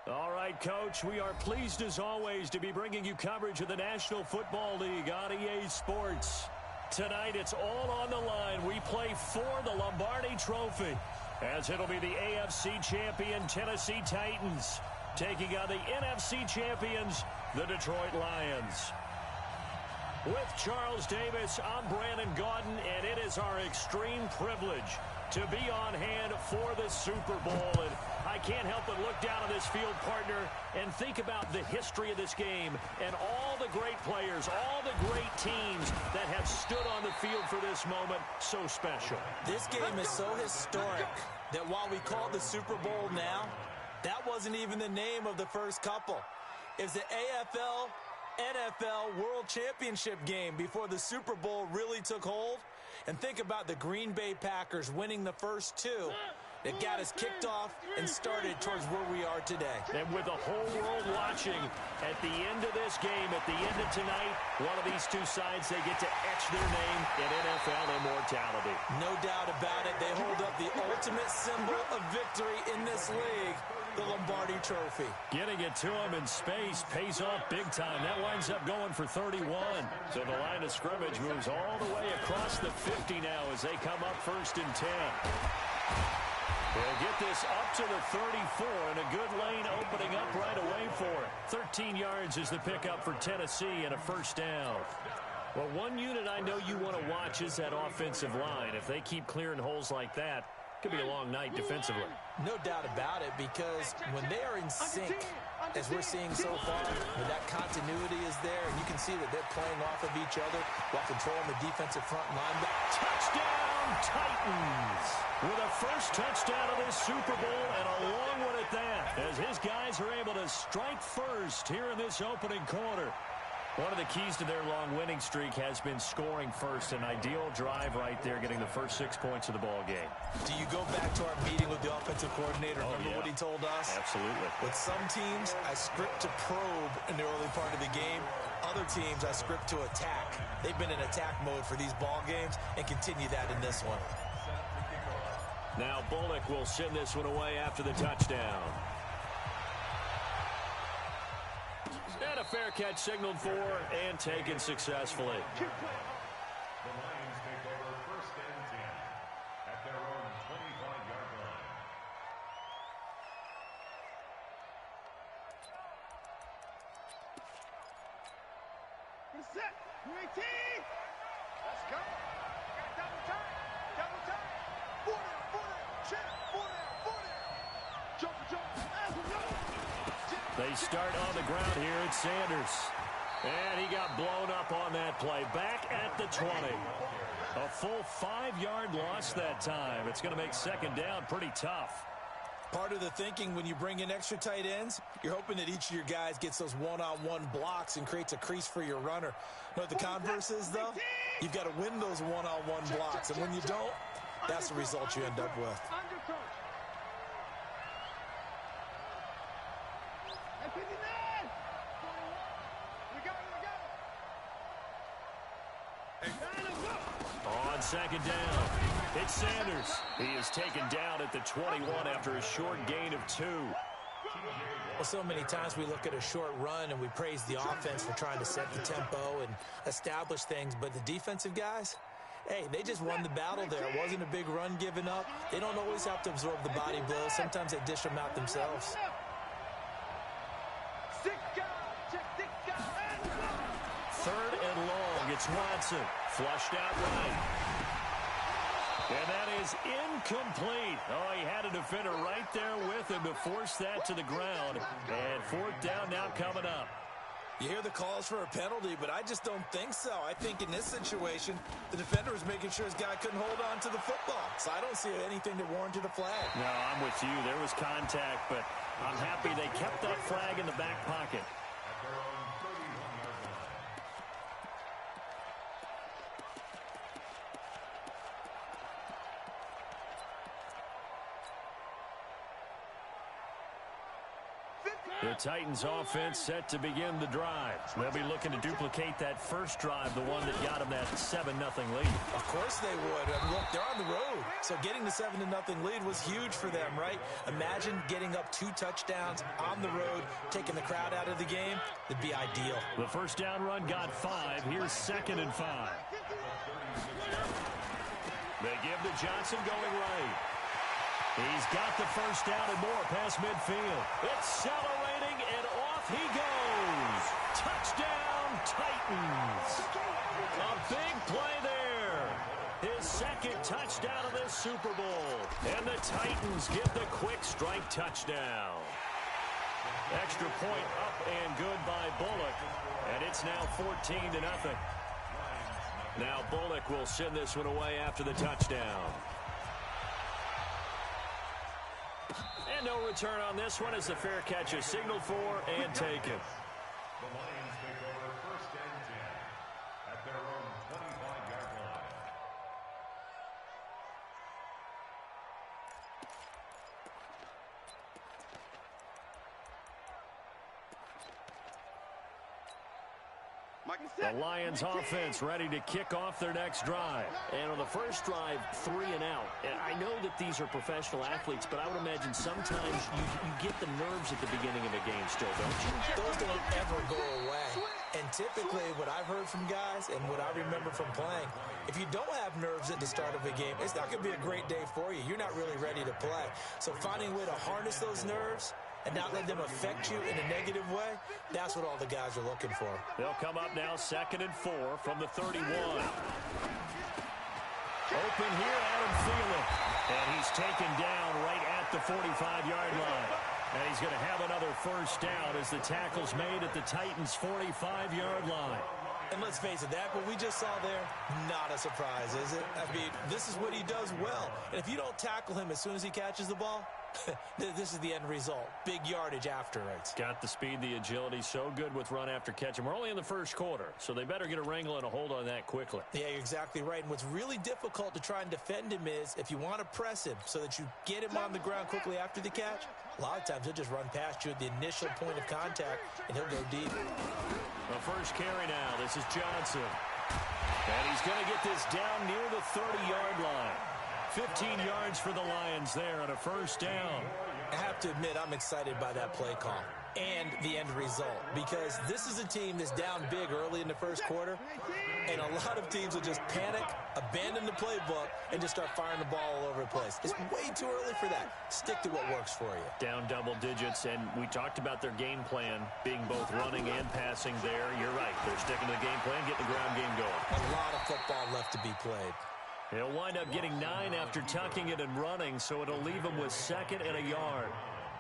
All right, Coach, we are pleased as always to be bringing you coverage of the National Football League on EA Sports. Tonight, it's all on the line. We play for the Lombardi Trophy, as it'll be the AFC champion Tennessee Titans taking on the NFC champions, the Detroit Lions. With Charles Davis, I'm Brandon Gaudin, and it is our extreme privilege to be on hand for the Super Bowl. And I can't help but look down on this field, partner, and think about the history of this game and all the great players, all the great teams that have stood on the field for this moment. So special. This game is so historic that while we call it the Super Bowl now, that wasn't even the name of the first couple. It's the AFL NFL World Championship game before the Super Bowl really took hold. And think about the Green Bay Packers winning the first two that got us kicked off and started towards where we are today. And with the whole world watching, at the end of this game, at the end of tonight, one of these two sides, they get to etch their name in NFL immortality. No doubt about it. They hold up the ultimate symbol of victory in this league, the Lombardi Trophy. Getting it to him in space pays off big time. That winds up going for 31. So the line of scrimmage moves all the way across the 50 now as they come up 1st and 10. They'll get this up to the 34, and a good lane opening up right away for it. 13 yards is the pickup for Tennessee and a first down. Well, one unit I know you want to watch is that offensive line. If they keep clearing holes like that, it could be a long night defensively. No doubt about it, because when they are in sync, as we're seeing so far, when that continuity is there, and you can see that they're playing off of each other while controlling the defensive front line. Touchdown, Titans! With a first touchdown of this Super Bowl, and a long one at that, as his guys are able to strike first here in this opening quarter. One of the keys to their long winning streak has been scoring first. An ideal drive right there, getting the first 6 points of the ball game. Do you go back to our meeting with the offensive coordinator? Remember what he told us? Absolutely. With some teams, I script to probe in the early part of the game. Other teams, I script to attack. They've been in attack mode for these ball games and continue that in this one. Now Bullock will send this one away after the touchdown. And a fair catch signaled for and taken successfully. The Lions take over 1st and 10 at their own 25-yard line. Get set. UAT. Let's go. Got double time. Double time. 40, 40, check. 40, 40. Jump, jump. They start on the ground here at Sanders. And he got blown up on that play. Back at the 20. A full 5-yard loss that time. It's going to make 2nd down pretty tough. Part of the thinking when you bring in extra tight ends, you're hoping that each of your guys gets those one-on-one blocks and creates a crease for your runner. You know what the converse is, though? You've got to win those one-on-one blocks. And when you don't, that's the result you end up with. On 2nd down, it's Sanders. He is taken down at the 21 after a short gain of 2. Well, so many times we look at a short run and we praise the offense for trying to set the tempo and establish things, but the defensive guys, hey, they just won the battle there. It wasn't a big run given up. They don't always have to absorb the body blows. Sometimes they dish them out themselves. 3rd and long. It's Watson. Flushed out right. And that is incomplete. Oh, he had a defender right there with him to force that to the ground. And 4th down now coming up. You hear the calls for a penalty, but I just don't think so. I think in this situation, the defender was making sure his guy couldn't hold on to the football. So I don't see anything that warranted a flag. No, I'm with you. There was contact, but I'm happy they kept that flag in the back pocket. At their own 31-yard line. The Titans offense set to begin the drive. They'll be looking to duplicate that first drive, the one that got them that 7-0 lead. Of course they would. Look, they're on the road. So getting the 7-0 lead was huge for them, right? Imagine getting up 2 touchdowns on the road, taking the crowd out of the game. It'd be ideal. The first down run got 5. Here's 2nd and 5. They give to Johnson going right. He's got the first down and more past midfield. Accelerating, and off he goes. Touchdown, Titans. A big play there. His 2nd touchdown of this Super Bowl. And the Titans get the quick strike touchdown. Extra point up and good by Bullock. And it's now 14-0. Now Bullock will send this one away after the touchdown. And no return on this one as the fair catch is signaled for and taken. The Lions take over 1st and 10 at their own 25-yard line. The Lions offense ready to kick off their next drive. And on the first drive, 3 and out. And I know that these are professional athletes, but I would imagine sometimes you get the nerves at the beginning of a game still, don't you? Those don't ever go away. And typically what I've heard from guys and what I remember from playing, if you don't have nerves at the start of a game, it's not going to be a great day for you. You're not really ready to play. So finding a way to harness those nerves and not let them affect you in a negative way, that's what all the guys are looking for. They'll come up now 2nd and 4 from the 31. Open here, Adam Thielen. And he's taken down right at the 45-yard line. And he's going to have another first down as the tackle's made at the Titans' 45-yard line. And let's face it, that what we just saw there, not a surprise, is it? I mean, this is what he does well. And if you don't tackle him as soon as he catches the ball, this is the end result. Big yardage afterwards. Got the speed, the agility, so good with run after catch. And we're only in the first quarter, so they better get a wrangle and a hold on that quickly. Yeah, you're exactly right. And what's really difficult to try and defend him is if you want to press him so that you get him on the ground quickly after the catch, a lot of times he'll just run past you at the initial point of contact, and he'll go deep. The first carry now. This is Johnson. And he's going to get this down near the 30-yard line. 15 yards for the Lions there on a first down. I have to admit, I'm excited by that play call and the end result, because this is a team that's down big early in the first quarter, and a lot of teams will just panic, abandon the playbook, and just start firing the ball all over the place. It's way too early for that. Stick to what works for you. Down double digits, and we talked about their game plan being both running and passing there. You're right. They're sticking to the game plan, getting the ground game going. A lot of football left to be played. He'll wind up getting 9 after tucking it and running, so it'll leave him with 2nd and a yard.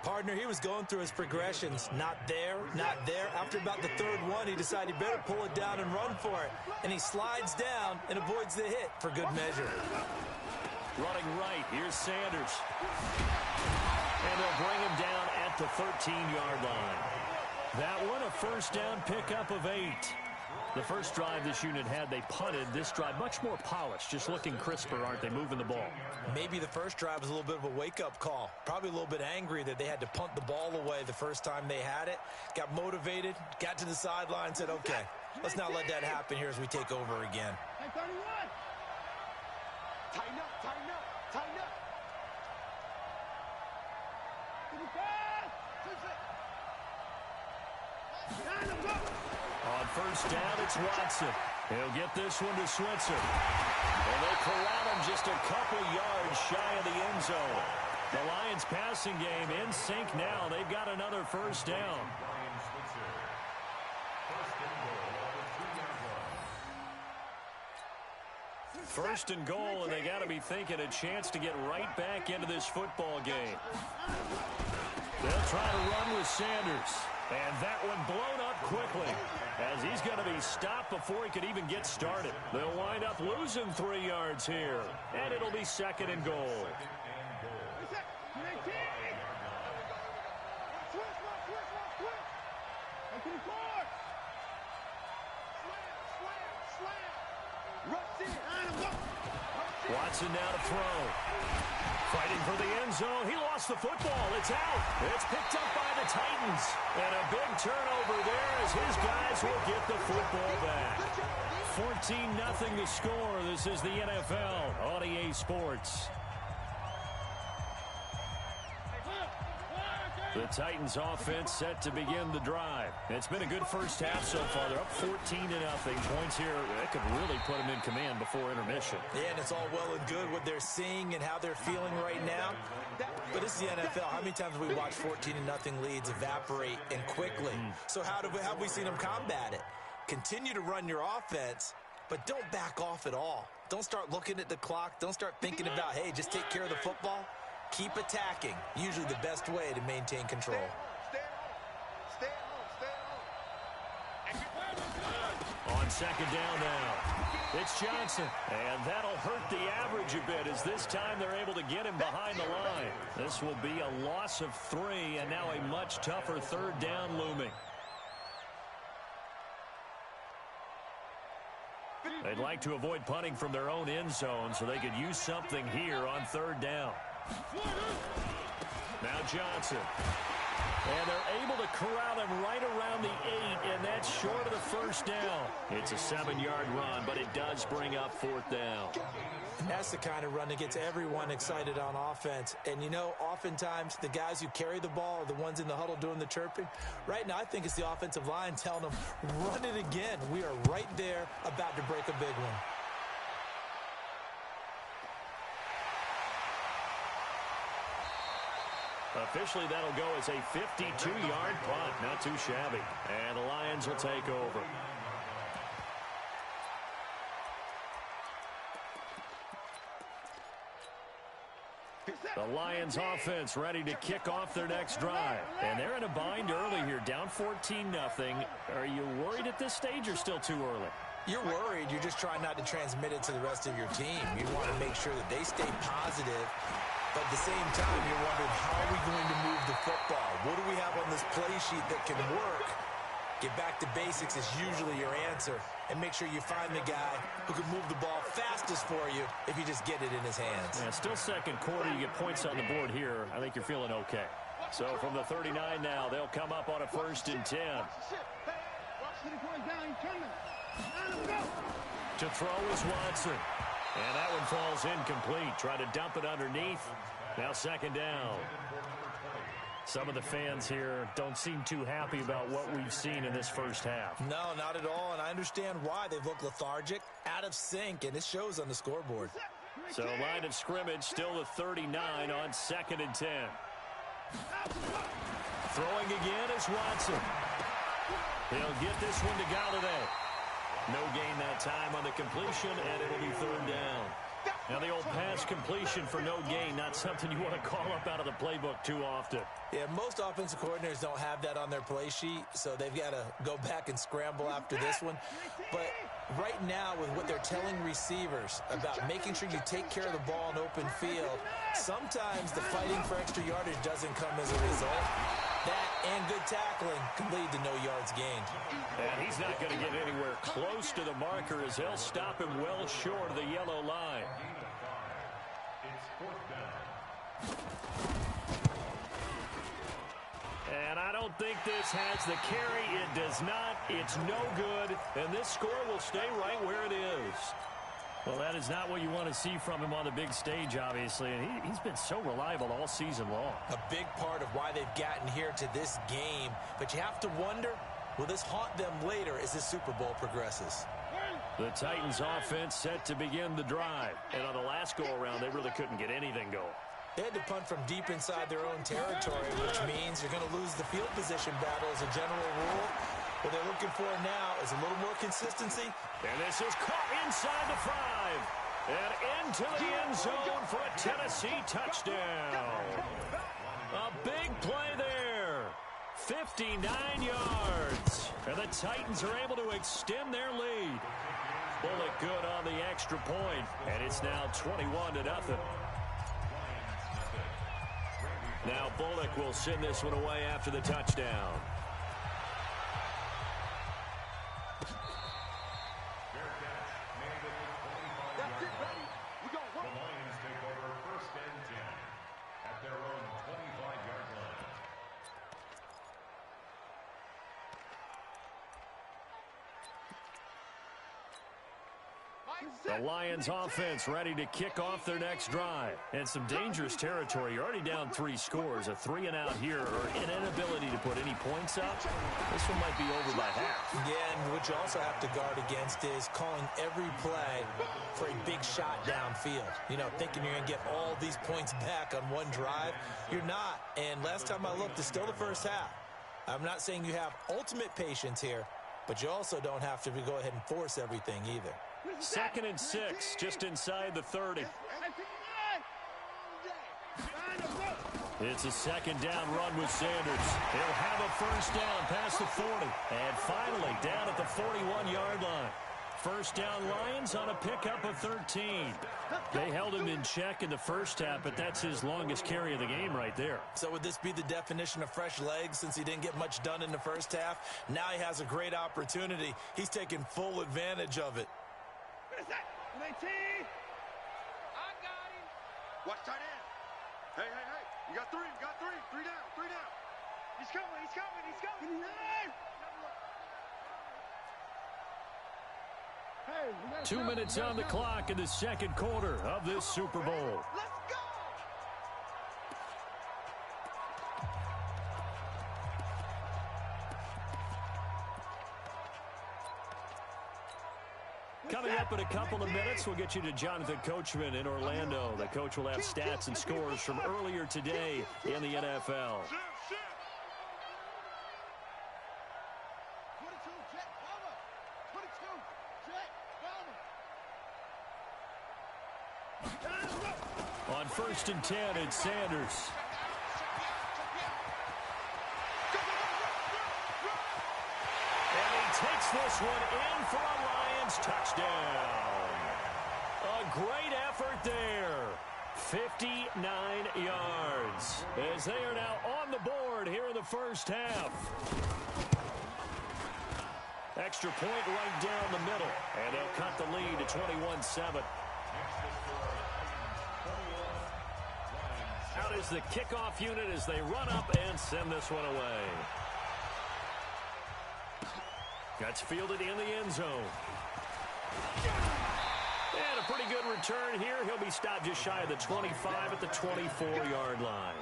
Partner, he was going through his progressions. Not there, not there. After about the 3rd one, he decided he better pull it down and run for it. And he slides down and avoids the hit for good measure. Running right, here's Sanders. And they'll bring him down at the 13-yard line. That one, a first down pickup of 8. The first drive this unit had, they punted. This drive, much more polished, just looking crisper, aren't they, moving the ball? Maybe the first drive was a little bit of a wake-up call. Probably a little bit angry that they had to punt the ball away the first time they had it. Got motivated, got to the sideline, said, okay, let's not let that happen here as we take over again. Hey, 31. Tighten up, tighten up, tighten up. Give me pass. Line them up. On first down, it's Watson. He'll get this one to Switzer. And they corral him just a couple yards shy of the end zone. The Lions passing game in sync now. They've got another first down. First and goal, and they got to be thinking a chance to get right back into this football game. They'll try to run with Sanders. And that one blown up quickly as he's going to be stopped before he could even get started. They'll wind up losing 3 yards here, and it'll be 2nd and goal. Watson now to throw. Fighting for the end zone. He lost the football. It's out. It's picked up by the Titans. And a big turnover there as his guys will get the football back. 14-0 the score. This is the NFL on EA Sports. The Titans offense set to begin the drive. It's been a good first half so far. They're up 14-0. Points here that could really put them in command before intermission. Yeah, and it's all well and good what they're seeing and how they're feeling right now. But this is the NFL. How many times have we watched 14-0 leads evaporate and quickly? So how have we seen them combat it? Continue to run your offense, but don't back off at all. Don't start looking at the clock. Don't start thinking about, hey, just take care of the football. Keep attacking. Usually the best way to maintain control. Stay home. On second down now, it's Johnson. And that'll hurt the average a bit as this time they're able to get him behind the line. This will be a loss of 3 and now a much tougher third down looming. They'd like to avoid punting from their own end zone so they could use something here on third down. Now Johnson. And they're able to corral him right around the 8, and that's short of the first down. It's a 7-yard run, but it does bring up fourth down. That's the kind of run that gets everyone excited on offense. And, you know, oftentimes the guys who carry the ball are the ones in the huddle doing the chirping. Right now, I think it's the offensive line telling them, run it again. We are right there about to break a big one. Officially, that'll go as a 52-yard punt. Not too shabby. And the Lions will take over. The Lions offense ready to kick off their next drive. And they're in a bind early here, down 14-0. Are you worried at this stage or still too early? You're worried. You're just trying not to transmit it to the rest of your team. You want to make sure that they stay positive. But at the same time, you're wondering, how are we going to move the football? What do we have on this play sheet that can work? Get back to basics is usually your answer. And make sure you find the guy who can move the ball fastest for you if you just get it in his hands. Yeah, still second quarter. You get points on the board here. I think you're feeling okay. So from the 39 now, they'll come up on a 1st and 10. To throw is Watson. And that one falls incomplete. Try to dump it underneath. Now second down. Some of the fans here don't seem too happy about what we've seen in this first half. No, not at all. And I understand why. They've looked lethargic, out of sync, and it shows on the scoreboard. So line of scrimmage still the 39 on 2nd and 10. Throwing again is Watson. He'll get this one to Galladay. No gain that time on the completion, and it'll be 3rd down. Now the old pass completion for no gain, not something you want to call up out of the playbook too often. Yeah, most offensive coordinators don't have that on their play sheet, so they've got to go back and scramble after this one. But right now, with what they're telling receivers about making sure you take care of the ball in open field, sometimes the fighting for extra yardage doesn't come as a result. That and good tackling can lead to no yards gained. And he's not going to get anywhere close to the marker as they'll stop him well short of the yellow line. It's 4th down. And I don't think this has the carry. It does not. It's no good. And this score will stay right where it is. Well, that is not what you want to see from him on the big stage, obviously. And he's been so reliable all season long. A big part of why they've gotten here to this game. But you have to wonder, will this haunt them later as the Super Bowl progresses? The Titans offense set to begin the drive. And on the last go-around, they really couldn't get anything going. They had to punt from deep inside their own territory, which means you're going to lose the field position battle as a general rule. What they're looking for now is a little more consistency. And this is caught inside the 5. And into the end zone for a Tennessee touchdown. A big play there. 59 yards. And the Titans are able to extend their lead. Bullock good on the extra point. And it's now 21-0. Now Bullock will send this one away after the touchdown. The Lions take over 1st and 10 at their own 25-yard line. The Lions offense ready to kick off their next drive. And some dangerous territory. You're already down 3 scores. A 3-and-out here or an inability to put any points up. This one might be over by half. Yeah, and what you also have to guard against is calling every play for a big shot downfield. You know, thinking you're going to get all these points back on one drive. You're not. And last time I looked, it's still the first half. I'm not saying you have ultimate patience here, but you also don't have to go ahead and force everything either. 2nd and 6, just inside the 30. It's a 2nd down run with Sanders. He'll have a 1st down past the 40. And finally down at the 41-yard line. 1st down Lions on a pickup of 13. They held him in check in the first half, but that's his longest carry of the game right there. So would this be the definition of fresh legs since he didn't get much done in the first half? Now he has a great opportunity. He's taking full advantage of it. What is that? 19. I got him. Watch tight end. Hey. You got 3. You got 3. 3 down. 3 down. He's coming. He's coming. Hey, 2 minutes on the clock in the 2nd quarter of this Super Bowl. Let's go. Coming up in a couple of minutes, we'll get you to Jonathan Coachman in Orlando. The coach will have stats and scores from earlier today in the NFL. On 1st and 10, it's Sanders. And he takes this one in for a Lions touchdown. A great effort there. 59 yards. As they are now on the board here in the first half. Extra point right down the middle. And they'll cut the lead to 21-7. Out is the kickoff unit as they run up and send this one away. That's fielded in the end zone. And a pretty good return here. He'll be stopped just shy of the 25 at the 24-yard line.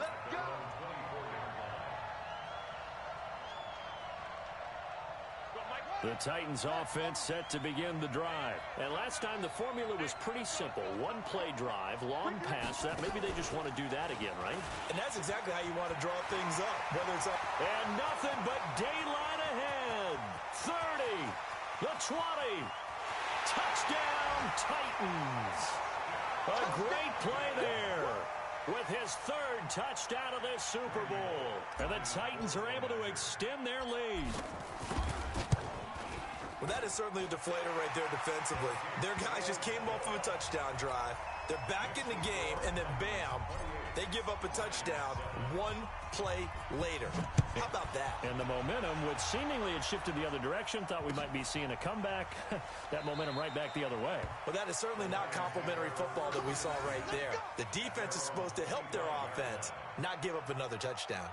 The Titans offense set to begin the drive. And last time the formula was pretty simple. One play drive, long pass. That maybe they just want to do that again, right? And that's exactly how you want to draw things up. Whether it's up. And nothing but daylight ahead. 30, the 20. Touchdown Titans. A great play there with his 3rd touchdown of this Super Bowl. And the Titans are able to extend their lead. Well, that is certainly a deflator right there defensively. Their guys just came off of a touchdown drive. They're back in the game, and then bam, they give up a touchdown 1 play later. How about that? And the momentum, which seemingly had shifted the other direction, thought we might be seeing a comeback. That momentum right back the other way. Well, that is certainly not complimentary football that we saw right there. The defense is supposed to help their offense, not give up another touchdown.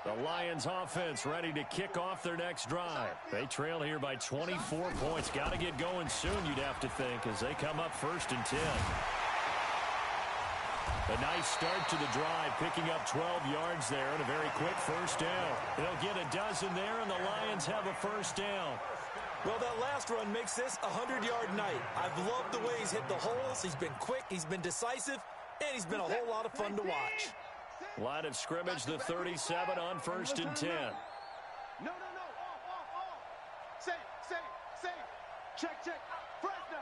The Lions offense ready to kick off their next drive. They trail here by 24 points. Got to get going soon, you'd have to think, as they come up 1st and 10. A nice start to the drive, picking up 12 yards there and a very quick 1st down. They'll get a dozen there, and the Lions have a 1st down. Well, that last run makes this a 100-yard night. I've loved the way he's hit the holes. He's been quick, he's been decisive, and he's been a whole lot of fun to watch. Line of scrimmage, the 37 on 1st and 10. No. Off. Safe. Check. Fresno.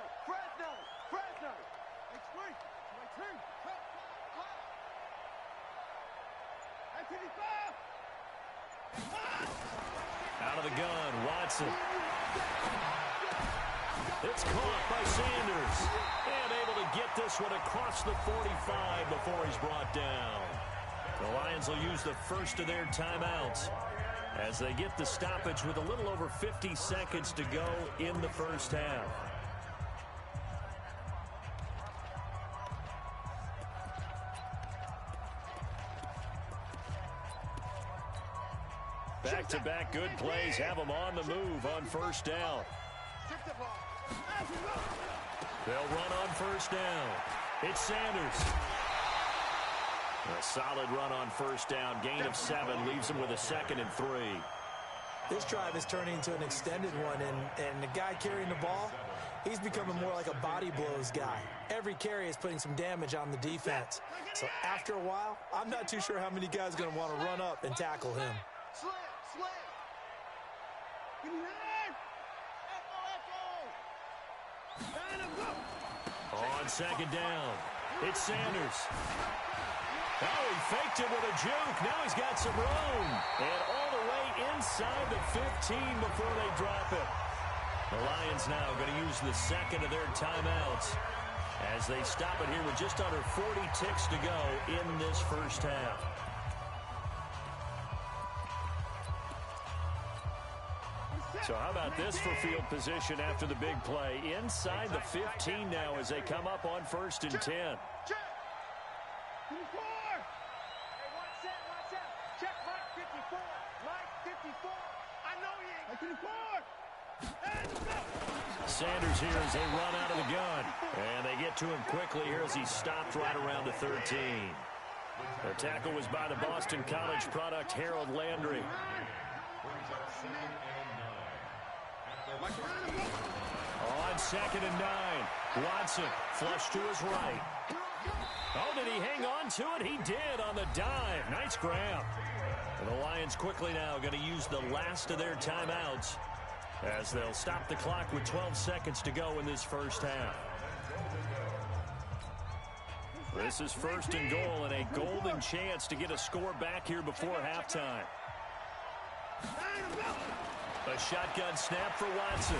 X3. Out of the gun, Watson. It's caught by Sanders. And able to get this one across the 45 before he's brought down. The Lions will use the first of their timeouts as they get the stoppage with a little over 50 seconds to go in the first half. Back-to-back good plays have them on the move on first down. They'll run on first down. It's Sanders. A solid run on first down. Gain of 7 leaves them with a 2nd and 3. This drive is turning into an extended one, and the guy carrying the ball, he's becoming more like a body blows guy. Every carry is putting some damage on the defense. So after a while, I'm not too sure how many guys are going to want to run up and tackle him. On second down, it's Sanders. Oh, he faked it with a juke. Now he's got some room. And all the way inside the 15 before they drop it. The Lions now going to use the 2nd of their timeouts as they stop it here with just under 40 ticks to go in this first half. So how about this for field position after the big play? Inside the 15 now as they come up on 1st and 10. Sanders here as they run out of the gun. And they get to him quickly here as he stopped right around the 13. The tackle was by the Boston College product, Harold Landry. On 2nd and 9. Watson flush to his right. Oh, did he hang on to it? He did on the dive. Nice grab. And the Lions quickly now going to use the last of their timeouts as they'll stop the clock with 12 seconds to go in this first half. This is 1st and goal and a golden chance to get a score back here before halftime. A shotgun snap for Watson.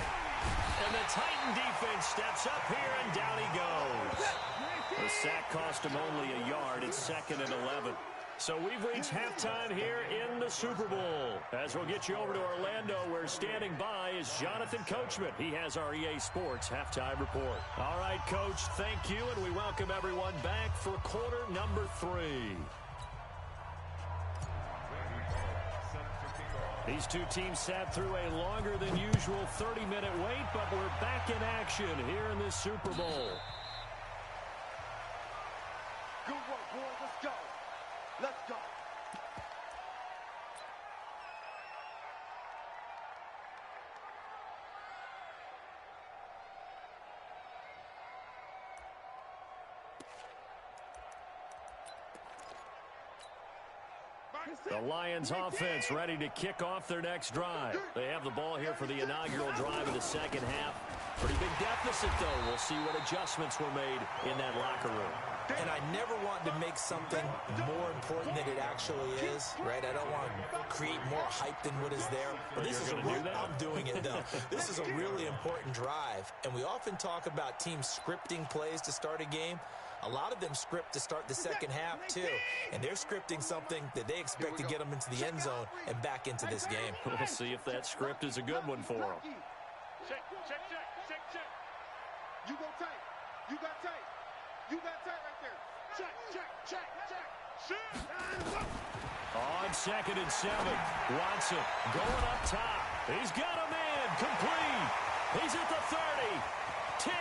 And the Titan defense steps up here, and down he goes. The sack cost him only a yard. It's 2nd and 11. So we've reached halftime here in the Super Bowl. As we'll get you over to Orlando, where standing by is Jonathan Coachman. He has our EA Sports halftime report. All right, Coach, thank you, and we welcome everyone back for quarter number 3. These two teams sat through a longer than usual 30-minute wait, but we're back in action here in this Super Bowl. Good work, boys. Let's go. Let's go. The Lions offense ready to kick off their next drive. They have the ball here for the inaugural drive of the second half. Pretty big deficit, though. We'll see what adjustments were made in that locker room. And I never want to make something more important than it actually is, right? I don't want to create more hype than what is there. But this is I'm doing it, though. This is a really important drive. And we often talk about teams scripting plays to start a game. A lot of them script to start the second half, too. And they're scripting something that they expect to get them into the end zone and back into this game. We'll see if that script is a good one for them. Check. You go tight. You got tight. You got tight right there. Check. Shoot. On 2nd and 7, Watson going up top. He's got a man complete. He's at the 30, 10.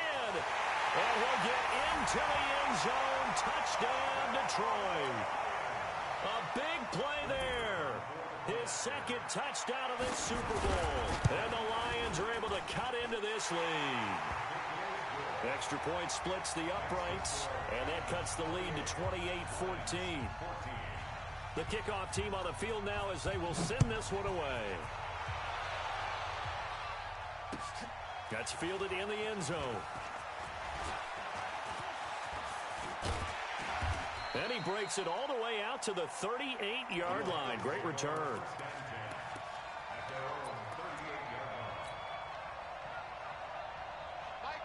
And he'll get into the end zone. Touchdown, Detroit. A big play there. His 2nd touchdown of this Super Bowl. And the Lions are able to cut into this lead. Extra point splits the uprights, and that cuts the lead to 28-14. The kickoff team on the field now as they will send this one away. That's fielded in the end zone. And he breaks it all the way out to the 38-yard line. Great return.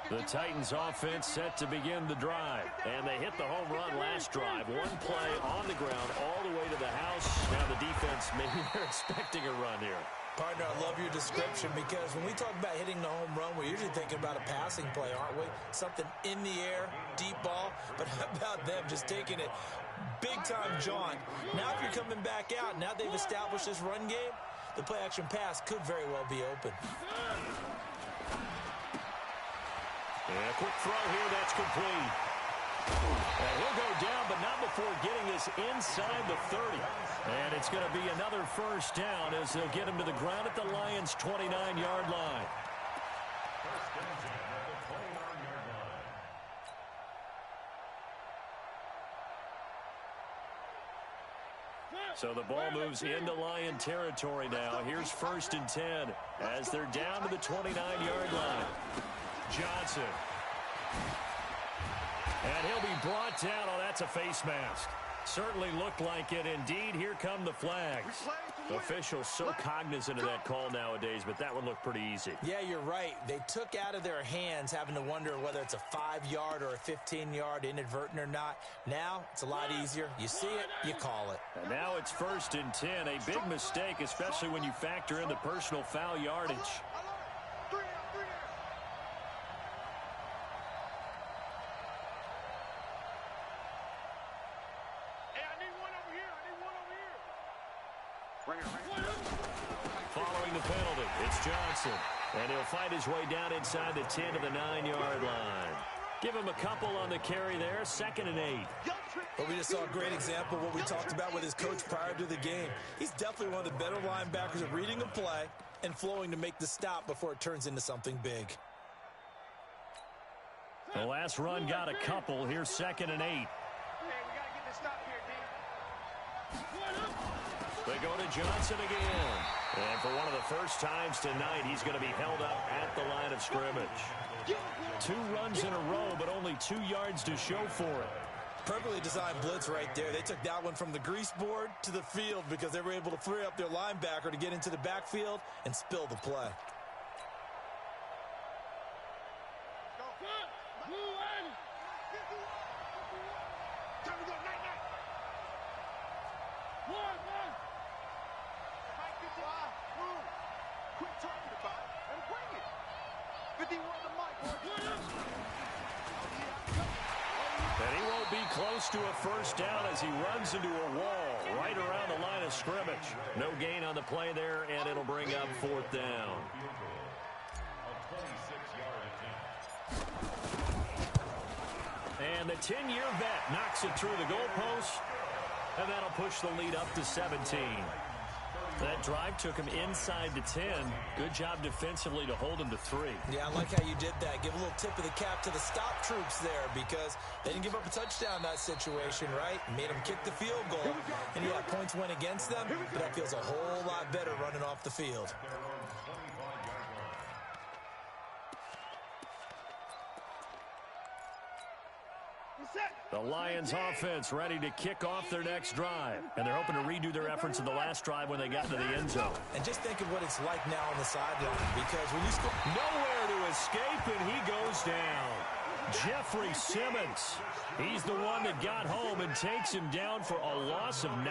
The Titans offense set to begin the drive. And they hit the home run last drive. One play on the ground all the way to the house. Now the defense, maybe they're expecting a run here. Partner, I love your description because when we talk about hitting the home run, we're usually thinking about a passing play, aren't we? Something in the air, deep ball. But how about them just taking it big-time jaunt? Now if you're coming back out, now they've established this run game, the play-action pass could very well be open. And a quick throw here, that's complete. And he'll go down, but not before getting this inside the 30. And it's going to be another first down as they'll get him to the ground at the Lions' 29-yard line. First and 10 at the 29-yard line. So the ball moves into Lion territory now. Here's first and 10 as they're down to the 29-yard line. Johnson. And he'll be brought down. Oh, that's a face mask. Certainly looked like it. Indeed, here come the flags. Officials so cognizant of that call nowadays, but that one looked pretty easy. Yeah, you're right. They took out of their hands having to wonder whether it's a 5-yard or a 15-yard, inadvertent or not. Now, it's a lot easier. You see it, you call it. And now it's first and 10. A big mistake, especially when you factor in the personal foul yardage. Following the penalty, it's Johnson. And he'll fight his way down inside the 10 to the 9-yard line. Give him a couple on the carry there, 2nd and 8. But we just saw a great example of what we talked about with his coach prior to the game. He's definitely one of the better linebackers at reading a play and flowing to make the stop before it turns into something big. The last run got a couple. Here's 2nd and 8. Hey, we got to get this stop here, D. They go to Johnson again. And for one of the first times tonight, he's going to be held up at the line of scrimmage. 2 runs in a row, but only 2 yards to show for it. Perfectly designed blitz right there. They took that one from the grease board to the field because they were able to free up their linebacker to get into the backfield and spill the play. Quit talking about it and bring it. 51 to Mike. And he won't be close to a first down as he runs into a wall right around the line of scrimmage. No gain on the play there, and it'll bring up 4th down. And the 10-year vet knocks it through the goalpost, and that'll push the lead up to 17. That drive took him inside the 10. Good job defensively to hold him to 3. Yeah, I like how you did that. Give a little tip of the cap to the stop troops there because they didn't give up a touchdown in that situation, right? Made them kick the field goal. And yeah, points went against them, but that feels a whole lot better running off the field. The Lions offense ready to kick off their next drive. And they're hoping to redo their efforts in the last drive when they got into the end zone. And just think of what it's like now on the sideline because when you score... Nowhere to escape, and he goes down. Jeffrey Simmons. He's the one that got home and takes him down for a loss of 9.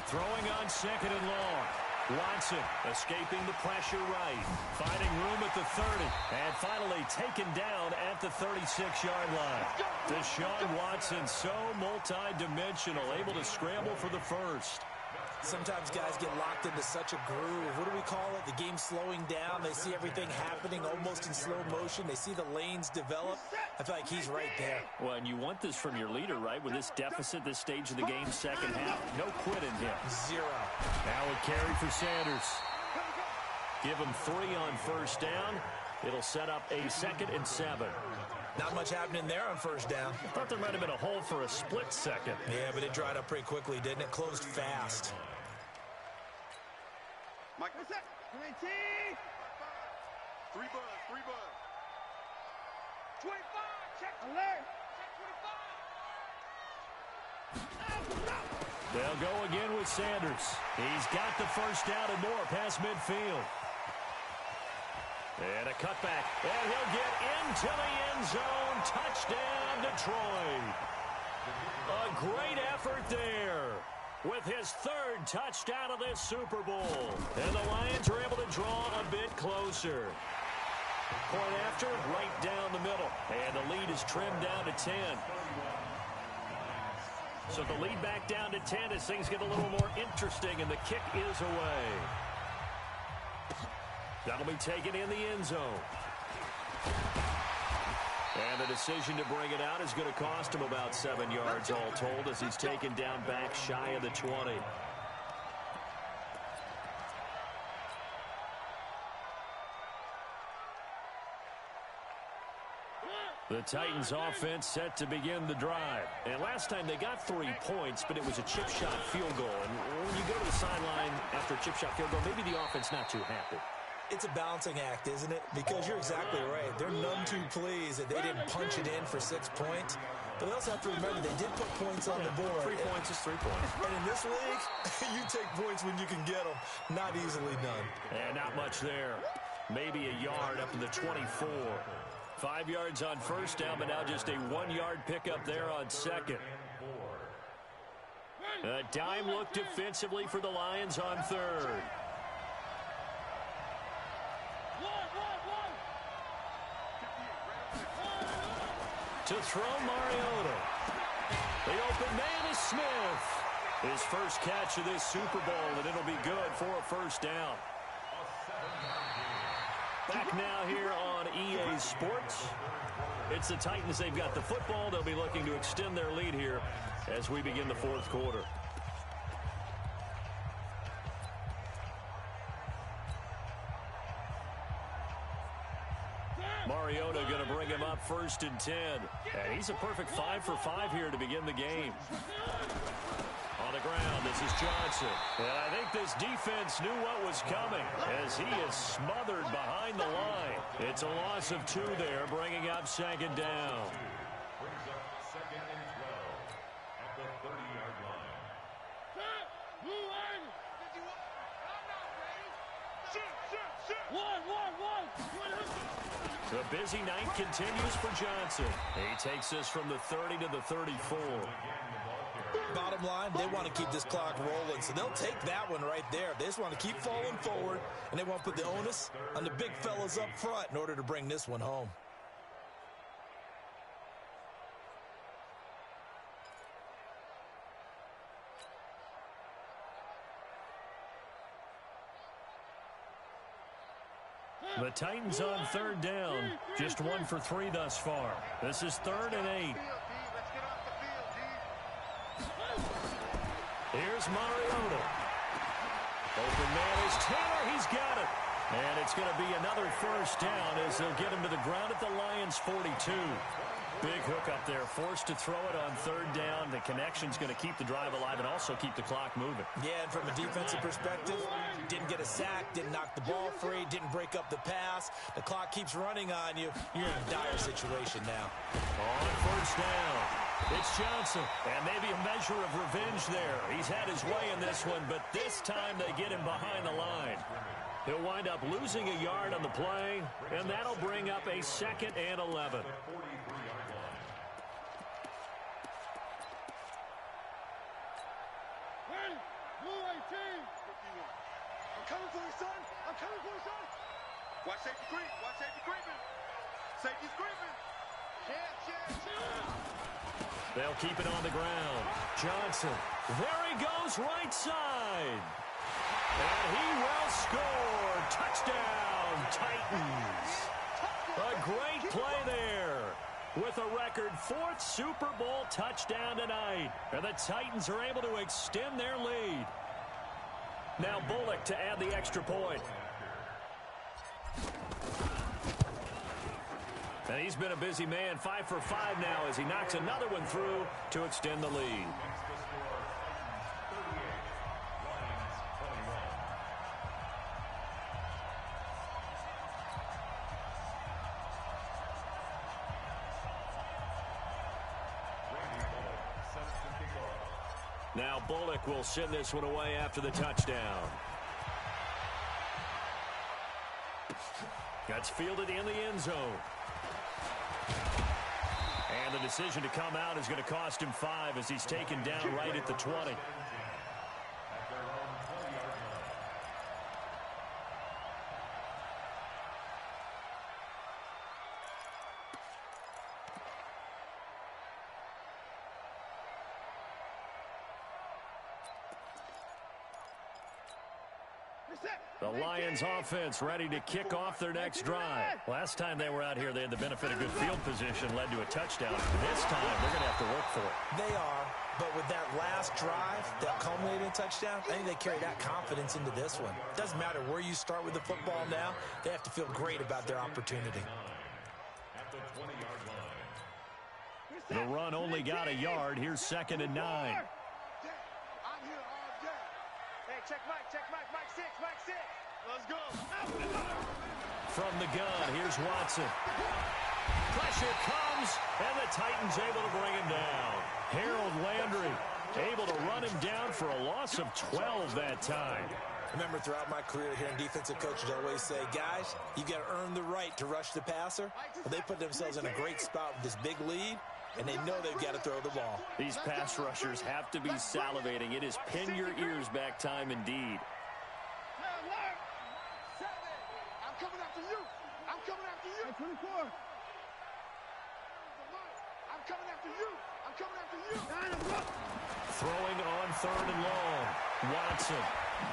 Throwing on 2nd and long. Watson escaping the pressure right. Finding room at the 30. And finally taken down at the 36-yard line. Deshaun Watson so multi-dimensional, able to scramble for the first. Sometimes guys get locked into such a groove. What do we call it? The game slowing down. They see everything happening almost in slow motion. They see the lanes develop. I feel like he's right there. Well, and you want this from your leader, right? With this deficit, this stage of the game, second half. No quit in him. 0. Now a carry for Sanders. Give him 3 on first down. It'll set up a 2nd and 7. Not much happening there on first down. I thought there might have been a hole for a split second. Yeah, but it dried up pretty quickly, didn't it? Closed fast. Mike, what's that? 19. 3 buzz, 3 buzz. 25, check. Alert. Check 25. They'll go again with Sanders. He's got the first down and more past midfield. And a cutback. And he'll get into the end zone. Touchdown, Detroit. A great effort there with his 3rd touchdown of this Super Bowl. And the Lions are able to draw a bit closer. Point after, right down the middle. And the lead is trimmed down to 10. So the lead back down to 10 as things get a little more interesting, and the kick is away. That'll be taken in the end zone. And the decision to bring it out is going to cost him about 7 yards all told as he's taken down back shy of the 20. The Titans offense set to begin the drive. And last time they got 3 points, but it was a chip shot field goal. And when you go to the sideline after a chip shot field goal, maybe the offense not too happy. It's a balancing act, isn't it? Because you're exactly right. They're none too pleased that they didn't punch it in for 6 points. But they also have to remember they did put points on the board. 3 points is 3 points. And in this league, you take points when you can get them. Not easily done. And not much there. Maybe a yard up to the 24. 5 yards on first down, but now just a 1-yard pickup there on second. A dime look defensively for the Lions on third. To throw Mariota. The open man is Smith. His first catch of this Super Bowl, and it'll be good for a first down. Back now here on EA Sports. It's the Titans. They've got the football. They'll be looking to extend their lead here as we begin the fourth quarter. Mariota going to bring him up 1st and 10. And he's a perfect 5 for 5 here to begin the game. On the ground, this is Johnson. And I think this defense knew what was coming as he is smothered behind the line. It's a loss of 2 there, bringing up 2nd down. Brings up 2nd and 12 at the 30-yard line. The busy night continues for Johnson. He takes this from the 30 to the 34. Bottom line, they want to keep this clock rolling, so they'll take that one right there. They just want to keep falling forward, and they want to put the onus on the big fellas up front in order to bring this one home. The Titans on 3rd down, just 1 for 3 thus far. This is 3rd and 8. Here's Mariota. Open man is Taylor. He's got it. And it's going to be another first down as they'll get him to the ground at the Lions' 42. Big hook up there, forced to throw it on 3rd down. The connection's going to keep the drive alive and also keep the clock moving. Yeah, and from a defensive perspective, didn't get a sack, didn't knock the ball free, didn't break up the pass. The clock keeps running on you. You're in a dire situation now. On 1st down, it's Johnson. And maybe a measure of revenge there. He's had his way in this one, but this time they get him behind the line. He'll wind up losing a yard on the play, and that'll bring up a 2nd and 11. I'm coming for you, son. I'm coming for you, son. Watch safety creep. Watch safety creeping. Safety's creeping. They'll keep it on the ground. Johnson. There he goes, right side. And he will score. Touchdown, Titans. A great play there. With a record 4th Super Bowl touchdown tonight. And the Titans are able to extend their lead. Now Bullock to add the extra point. And he's been a busy man, 5 for 5 now as he knocks another one through to extend the lead. Now Bullock will send this one away after the touchdown. Gets fielded in the end zone. And the decision to come out is going to cost him 5 as he's taken down right at the 20. The Lions offense ready to kick off their next drive. Last time they were out here, they had the benefit of good field position, led to a touchdown. This time, they're going to have to work for it. They are, but with that last drive that culminated in a touchdown, I think they carry that confidence into this one. Doesn't matter where you start with the football now, they have to feel great about their opportunity. At the 20-yard line. The run only got a yard. Here's 2nd and 9. I'm here all day. Hey, check Mike, Mike 6, Mike 6. Let's go. From the gun, here's Watson. Pressure comes, and the Titans able to bring him down. Harold Landry able to run him down for a loss of 12 that time. Remember, throughout my career here in defensive coaches always say, guys, you got to earn the right to rush the passer. Well, they put themselves in a great spot with this big lead, and they know they've got to throw the ball. These pass rushers have to be salivating. It is pin your ears back time indeed. I'm coming after you. I'm coming after you. 24. I'm coming after you. I'm coming after you. Throwing on 3rd and long. Watson.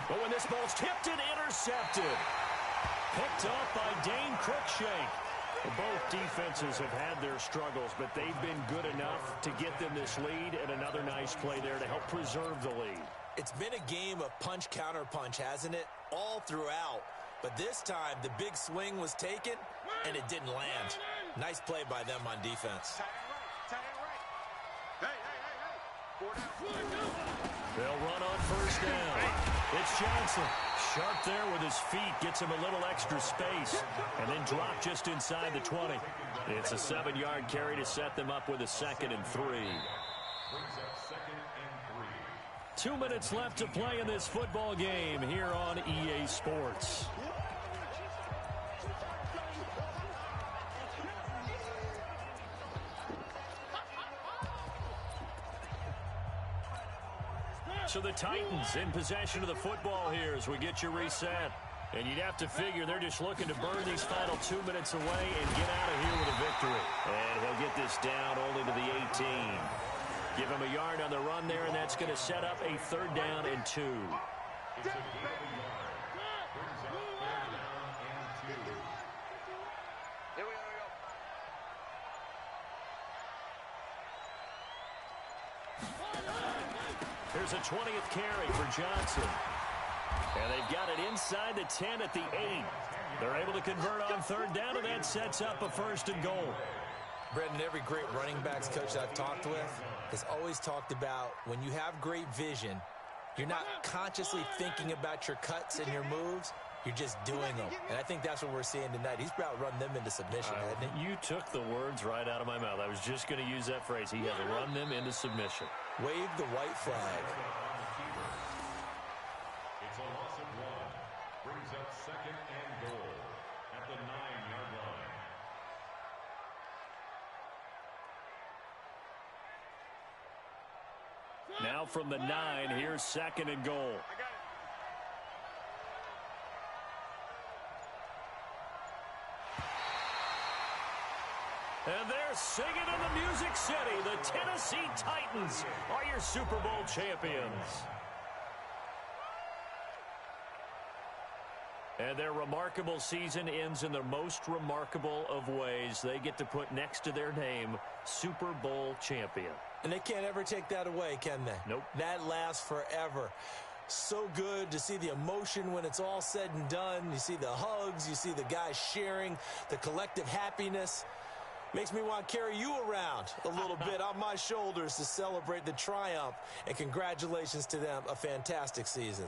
But when this ball's tipped and intercepted. Picked up by Dane Cruikshank. Both defenses have had their struggles, but they've been good enough to get them this lead, and another nice play there to help preserve the lead. It's been a game of punch-counter-punch, hasn't it? All throughout. But this time, the big swing was taken, and it didn't land. Nice play by them on defense. Tight end right. Hey. 4 down. They'll run on 1st down. It's Johnson. Sharp there with his feet. Gets him a little extra space. And then drop just inside the 20. It's a 7-yard carry to set them up with a 2nd and 3. Brings up 2nd and 3. 2 minutes left to play in this football game here on EA Sports. So the Titans in possession of the football here as we get you reset. And you'd have to figure they're just looking to burn these final 2 minutes away and get out of here with a victory. And he'll get this down only to the 18. Give him a yard on the run there, and that's going to set up a 3rd down and 2. It's a gain of a yard. Brings up 3rd down and 2. Here we go. Here's a 20th carry for Johnson. And they've got it inside the 10 at the 8. They're able to convert on 3rd down, and that sets up a 1st and goal. Brendan, every great running backs coach I've talked with has always talked about when you have great vision, you're not consciously thinking about your cuts and your moves. You're just doing them. And I think that's what we're seeing tonight. He's about run them into submission, hasn't he? You took the words right out of my mouth. I was just going to use that phrase. He has run them into submission. Wave the white flag. It's a loss of 1. Brings up 2nd and goal at the 9-yard line. Now from the 9, here's 2nd and goal. And they're singing in the Music City. The Tennessee Titans are your Super Bowl champions. And their remarkable season ends in the most remarkable of ways. They get to put next to their name, Super Bowl champion. And they can't ever take that away, can they? Nope. That lasts forever. So good to see the emotion when it's all said and done. You see the hugs. You see the guys sharing, the collective happiness. Makes me want to carry you around a little bit on my shoulders to celebrate the triumph. And congratulations to them. A fantastic season.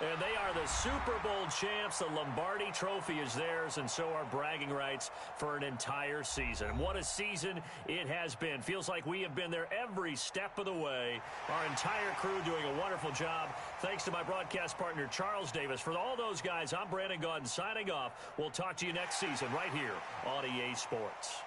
And they are the Super Bowl champs. The Lombardi Trophy is theirs, and so are bragging rights for an entire season. What a season it has been. Feels like we have been there every step of the way. Our entire crew doing a wonderful job. Thanks to my broadcast partner, Charles Davis. For all those guys, I'm Brandon Gaudin signing off. We'll talk to you next season right here on EA Sports.